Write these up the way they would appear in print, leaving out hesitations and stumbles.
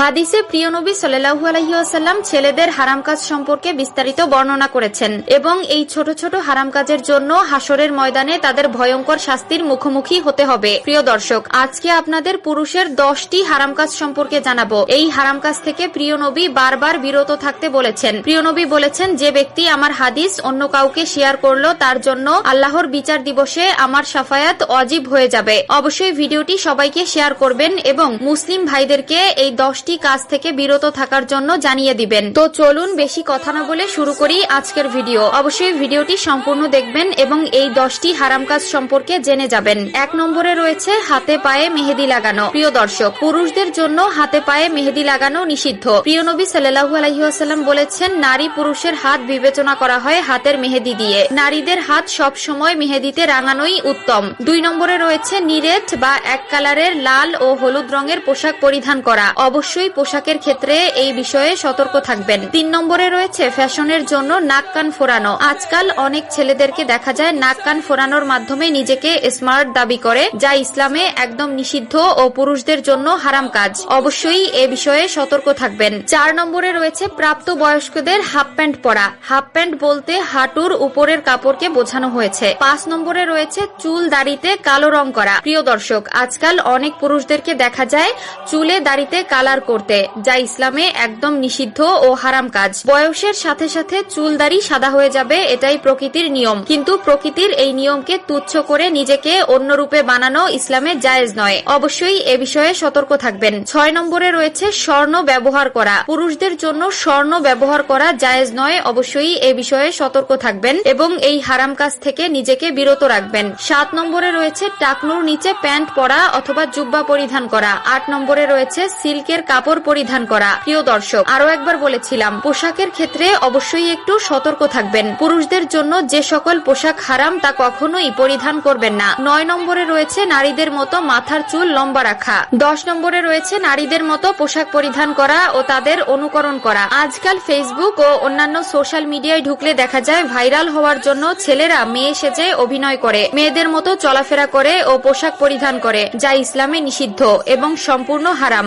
হাদিসে প্রিয় নবী সাল্লাল্লাহু আলাইহি ওয়াসাল্লাম ছেলেদের হারাম কাজ সম্পর্কে বিস্তারিত বর্ণনা করেছেন এবং এই ছোট ছোট হারাম কাজের জন্য হাসরের ময়দানে তাদের ভয়ঙ্কর শাস্তির মুখোমুখি হতে হবে। প্রিয় দর্শক, আজকে আপনাদের পুরুষের 10টি হারাম কাজ সম্পর্কে জানাবো। এই হারাম কাজ থেকে প্রিয় নবী বারবার বিরত থাকতে বলেছেন। প্রিয় নবী বলেছেন, যে ব্যক্তি আমার হাদিস অন্য কাউকে শেয়ার করলো তার জন্য আল্লাহর বিচার দিবসে আমার শাফায়াত ওয়াজিব হয়ে যাবে। অবশ্যই ভিডিওটি সবাইকে শেয়ার করবেন এবং মুসলিম ভাইদেরকে এই 10টি কাজ থেকে বিরত থাকার জন্য জানিয়ে দিবেন। তো চলুন বেশি কথা না বলে শুরু করি আজকের ভিডিও। অবশ্যই ভিডিওটি সম্পূর্ণ দেখবেন এবং এই 10টি হারাম কাজ সম্পর্কে জেনে যাবেন। 1 নম্বরে রয়েছে হাতে পায়ে মেহেদি লাগানো। প্রিয় দর্শক, পুরুষদের জন্য হাতে পায়ে মেহেদি লাগানো নিষিদ্ধ। প্রিয় নবী সাল্লাল্লাহু আলাইহি ওয়াসাল্লাম বলেছেন, নারী পুরুষের হাত বিবেচনা করা হয় হাতের মেহেদি দিয়ে। নারীদের হাত সব সময় মেহেদিতে রাঙানোই উত্তম। 2 নম্বরে রয়েছে নিরেট বা এক কালারের লাল ও হলুদ রঙের পোশাক পরিধান করা। অবশ্যই পোশাকের ক্ষেত্রে এই বিষয়ে সতর্ক থাকবেন। 3 নম্বরে রয়েছে ফ্যাশনের জন্য নাক কান ফোরানো। আজকাল অনেক ছেলেদেরকে দেখা যায় নাক কান ফোরানোর মাধ্যমে নিজেকে স্মার্ট দাবি করে, যা ইসলামে একদম নিষিদ্ধ ও পুরুষদের জন্য হারাম কাজ। অবশ্যই এ বিষয়ে সতর্ক থাকবেন। 4 নম্বরে রয়েছে প্রাপ্ত বয়স্কদের হাফ প্যান্ট পরা। হাফ প্যান্ট বলতে হাঁটুর উপরের কাপড়কে বোঝানো হয়েছে। 5 নম্বরে রয়েছে চুল দাড়িতে কালো রং করা। প্রিয় দর্শক, আজকাল অনেক পুরুষদেরকে দেখা যায় চুলে দাড়িতে কালার করতে, যা ইসলামে একদম নিষিদ্ধ ও হারাম কাজ। বয়সের সাথে সাথে চুল দাড়ি সাদা হয়ে যাবে, এটাই প্রকৃতির নিয়ম। কিন্তু প্রকৃতির এই নিয়মকে তুচ্ছ করে নিজেকে অন্য রূপে বানানো ইসলামে জায়েজ নয়। অবশ্যই এ বিষয়ে সতর্ক থাকবেন। 6 নম্বরে রয়েছে স্বর্ণ ব্যবহার করা। পুরুষদের জন্য স্বর্ণ ব্যবহার করা জায়েজ নয়। অবশ্যই এ বিষয়ে সতর্ক থাকবেন এবং এই হারাম কাজ থেকে নিজেকে বিরত রাখবেন। 7 নম্বরে রয়েছে টাকনুর নিচে প্যান্ট পরা অথবা জুব্বা পরিধান করা। 8 নম্বরে রয়েছে সিল্কের কাপড় পরিধান করা। প্রিয় দর্শক, আরো একবার বলেছিলাম, পোশাকের ক্ষেত্রে অবশ্যই একটু সতর্ক থাকবেন। পুরুষদের জন্য যে সকল পোশাক হারাম তা কখনোই পরিধান করবেন না। 9 নম্বরে রয়েছে নারীদের মতো মাথার চুল লম্বা রাখা। 10 নম্বরে রয়েছে নারীদের মতো পোশাক পরিধান করা ও তাদের অনুকরণ করা। আজকাল ফেসবুক ও অন্যান্য সোশ্যাল মিডিয়ায় ঢুকলে দেখা যায় ভাইরাল হওয়ার জন্য ছেলেরা মেয়ে সেজে অভিনয় করে, মেয়েদের মতো চলাফেরা করে ও পোশাক পরিধান করে, যা ইসলামে নিষিদ্ধ এবং সম্পূর্ণ হারাম।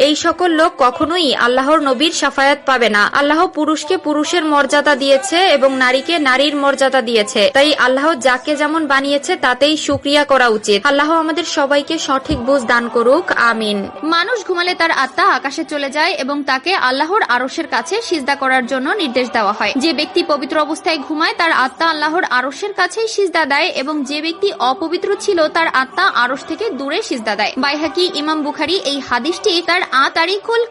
এই সকল লোক কখনোই আল্লাহর নবীর শাফায়াত পাবে না। আল্লাহ পুরুষকে পুরুষের মর্যাদা দিয়েছে এবং নারীকে নারীর মর্যাদা দিয়েছে, তাই আল্লাহ যাকে যেমন বানিয়েছে তাতেই শুকরিয়া করা উচিত। আল্লাহ আমাদের সবাইকে সঠিক বুঝ দান করুক, আমিন। মানুষ ঘুমালে তার আত্মা আকাশে চলে যায় এবং তাকে আল্লাহর আরশের কাছে সিজদা করার জন্য নির্দেশ দেওয়া হয়। যে ব্যক্তি পবিত্র অবস্থায় ঘুমায় তার আত্মা আল্লাহর আরশের কাছেই সিজদা দেয় এবং যে ব্যক্তি অপবিত্র ছিল তার আত্মা আরশ থেকে দূরে সিজদা দেয়। বাইহাকি ইমাম বুখারী এই হাদিসটি তার তারিকুল